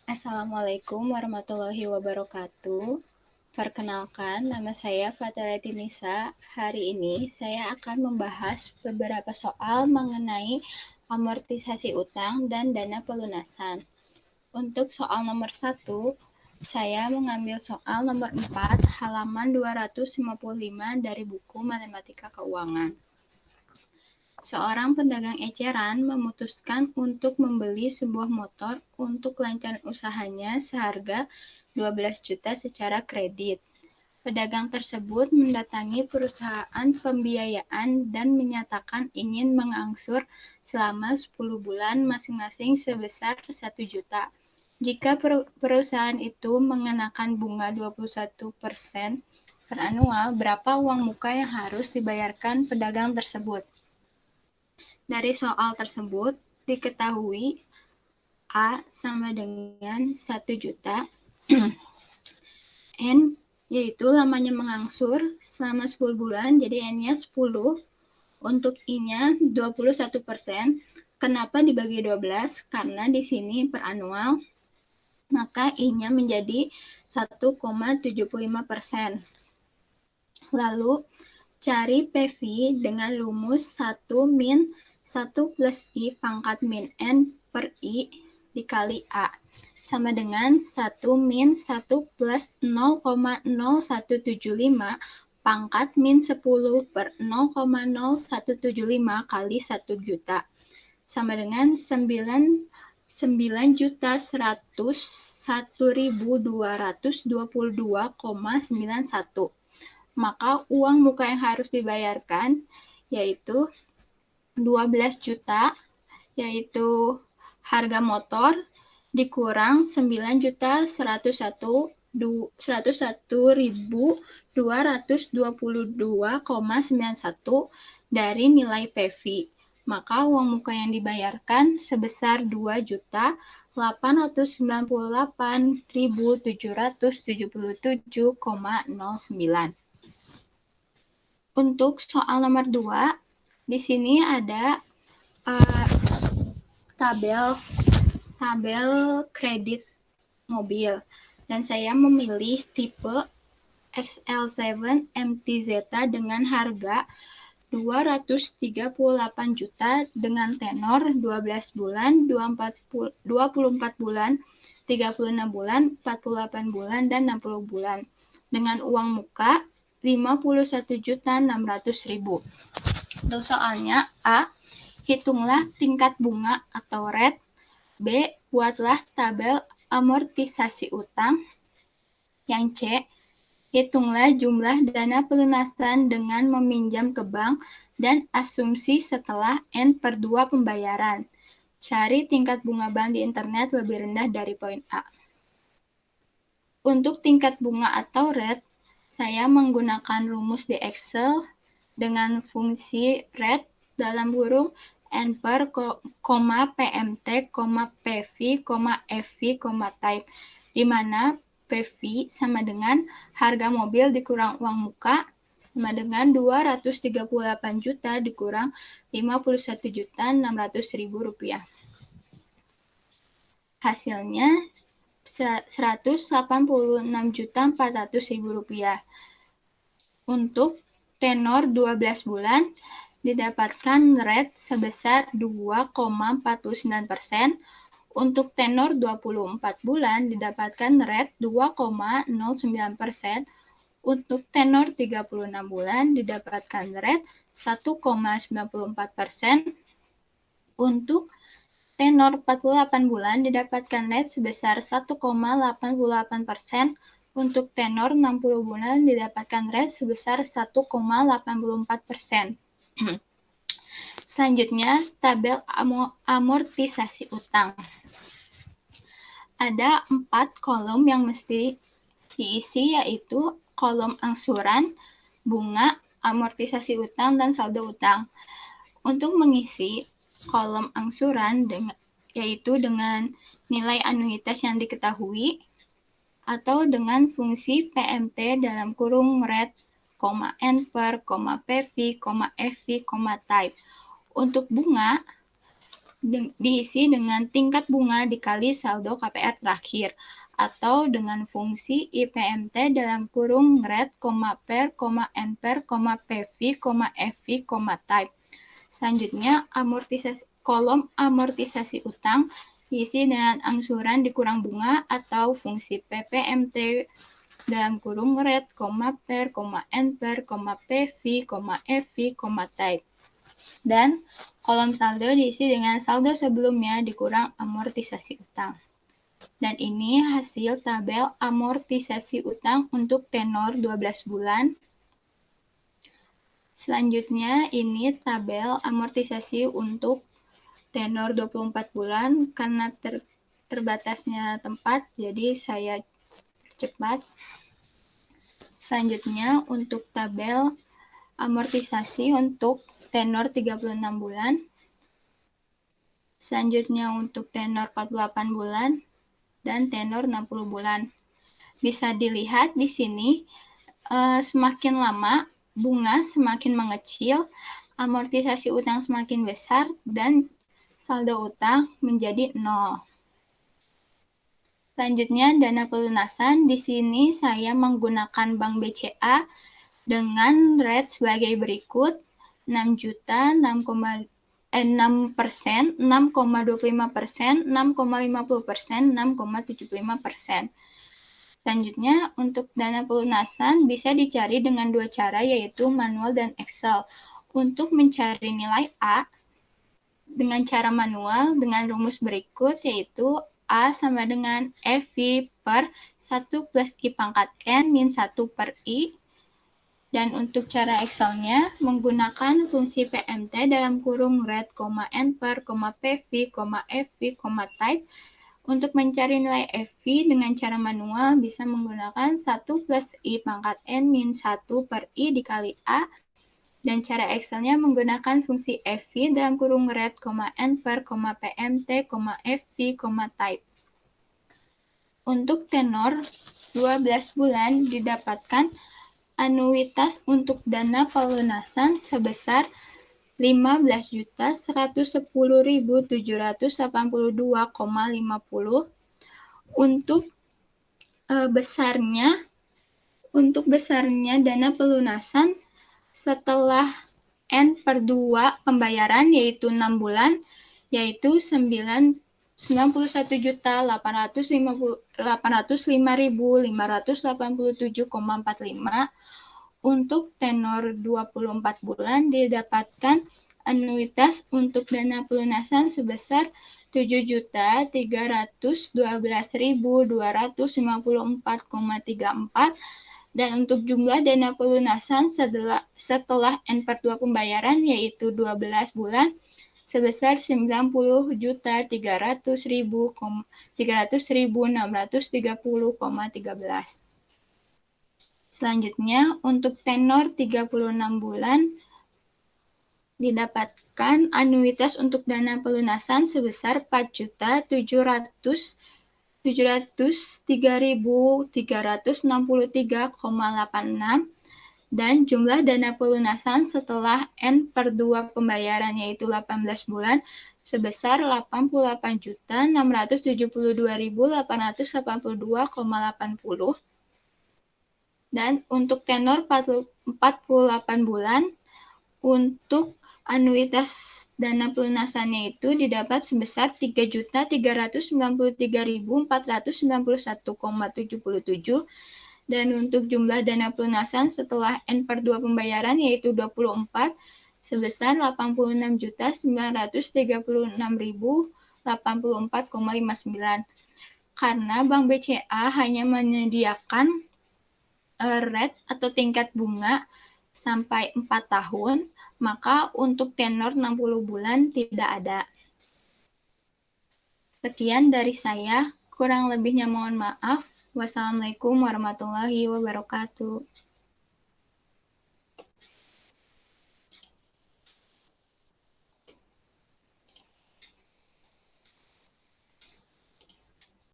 Assalamualaikum warahmatullahi wabarakatuh. Perkenalkan, nama saya Fathiyati Nisa. Hari ini saya akan membahas beberapa soal mengenai amortisasi utang dan dana pelunasan. Untuk soal nomor 1, saya mengambil soal nomor 4, halaman 255 dari buku Matematika Keuangan. Seorang pedagang eceran memutuskan untuk membeli sebuah motor untuk kelancaran usahanya seharga 12 juta secara kredit. Pedagang tersebut mendatangi perusahaan pembiayaan dan menyatakan ingin mengangsur selama 10 bulan masing-masing sebesar 1 juta. Jika perusahaan itu mengenakan bunga 21% per anual, berapa uang muka yang harus dibayarkan pedagang tersebut? Dari soal tersebut diketahui A sama dengan 1 juta, N yaitu lamanya mengangsur selama 10 bulan, jadi N-nya 10, untuk I-nya 21%. Kenapa dibagi 12? Karena di sini per anual, maka I-nya menjadi 1,75%. Lalu, cari PV dengan rumus 1 min 1 plus I pangkat min N per I dikali A sama dengan 1 min 1 plus 0,0175 pangkat min 10 per 0,0175 kali 1 juta sama dengan 9.101.222,91. Maka uang muka yang harus dibayarkan yaitu 12 juta, yaitu harga motor dikurang 9.101.222,91 dari nilai PV. Maka uang muka yang dibayarkan sebesar 2.898.777,09. Untuk soal nomor 2, di sini ada tabel kredit mobil dan saya memilih tipe XL7 MTZ dengan harga 238 juta dengan tenor 12 bulan, 24 bulan, 36 bulan, 48 bulan, dan 60 bulan dengan uang muka 51.600.000. Untuk soalnya A, hitunglah tingkat bunga atau rate. B, buatlah tabel amortisasi utang. Yang C, hitunglah jumlah dana pelunasan dengan meminjam ke bank dan asumsi setelah N/2 pembayaran. Cari tingkat bunga bank di internet lebih rendah dari poin A. Untuk tingkat bunga atau rate, saya menggunakan rumus di Excel dengan fungsi rate dalam kurung N per, PMT, PV, FV, type, di mana PV sama dengan harga mobil dikurang uang muka sama dengan 238 juta dikurang 51.600.000 rupiah. Hasilnya 186.400.000 rupiah. Untuk tenor 12 bulan didapatkan rate sebesar 2,49%. Untuk tenor 24 bulan didapatkan rate 2,09%. Untuk tenor 36 bulan didapatkan rate 1,94%. Untuk tenor 48 bulan didapatkan rate sebesar 1,88%. Untuk tenor 60 bulan didapatkan rate sebesar 1,84%. Selanjutnya, tabel amortisasi utang. Ada 4 kolom yang mesti diisi, yaitu kolom angsuran, bunga, amortisasi utang, dan saldo utang. Untuk mengisi kolom angsuran yaitu dengan nilai anuitas yang diketahui atau dengan fungsi PMT dalam kurung rate, N per, PV, FV, type. Untuk bunga diisi dengan tingkat bunga dikali saldo KPR terakhir, atau dengan fungsi IPMT dalam kurung red, per, nper, pv, fv, type. Selanjutnya, kolom amortisasi utang diisi dengan angsuran dikurang bunga atau fungsi PPMT dalam kurung red, per, nper, pv, fv, type. Dan kolom saldo diisi dengan saldo sebelumnya dikurang amortisasi utang. Dan ini hasil tabel amortisasi utang untuk tenor 12 bulan. Selanjutnya ini tabel amortisasi untuk tenor 24 bulan. Karena terbatasnya tempat, jadi saya cepat. Selanjutnya untuk tabel amortisasi untuk tenor 36 bulan. Selanjutnya untuk tenor 48 bulan dan tenor 60 bulan. Bisa dilihat di sini, semakin lama bunga semakin mengecil, amortisasi utang semakin besar, dan saldo utang menjadi 0. Selanjutnya, dana pelunasan. Di sini saya menggunakan Bank BCA dengan rate sebagai berikut: 6 juta, 6%, 6,25%, 6,50%, 6,75%. Selanjutnya, untuk dana pelunasan bisa dicari dengan dua cara, yaitu manual dan Excel. Untuk mencari nilai A dengan cara manual dengan rumus berikut, yaitu A sama dengan FV per 1 plus I pangkat N min 1 per I. Dan untuk cara Excel-nya menggunakan fungsi PMT dalam kurung red, nper, pv, fv, type. Untuk mencari nilai FV dengan cara manual bisa menggunakan 1 plus I pangkat N min 1 per I dikali A. Dan cara Excel-nya menggunakan fungsi FV dalam kurung red, nper, pmt, fv, type. Untuk tenor 12 bulan didapatkan anuitas untuk dana pelunasan sebesar 15.110.782,50. Untuk besarnya dana pelunasan setelah N/2 pembayaran, yaitu 6 bulan, yaitu 91.805.587,45. Untuk tenor 24 bulan didapatkan anuitas untuk dana pelunasan sebesar 7.312.254,34. Dan untuk jumlah dana pelunasan setelah N/2 pembayaran, yaitu 12 bulan, sebesar 90.300.630,13. Selanjutnya, untuk tenor 36 bulan, didapatkan anuitas untuk dana pelunasan sebesar 4.703.363,86. Dan jumlah dana pelunasan setelah N/2 pembayaran, yaitu 18 bulan, sebesar 88.672.882,80. Dan untuk tenor 48 bulan, untuk anuitas dana pelunasannya itu didapat sebesar 3.393.491,77. Dan untuk jumlah dana pelunasan setelah N/2 pembayaran, yaitu 24, sebesar 86.936.084,59. Karena Bank BCA hanya menyediakan rate atau tingkat bunga sampai 4 tahun, maka untuk tenor 60 bulan tidak ada. Sekian dari saya, kurang lebihnya mohon maaf. Wassalamualaikum warahmatullahi wabarakatuh.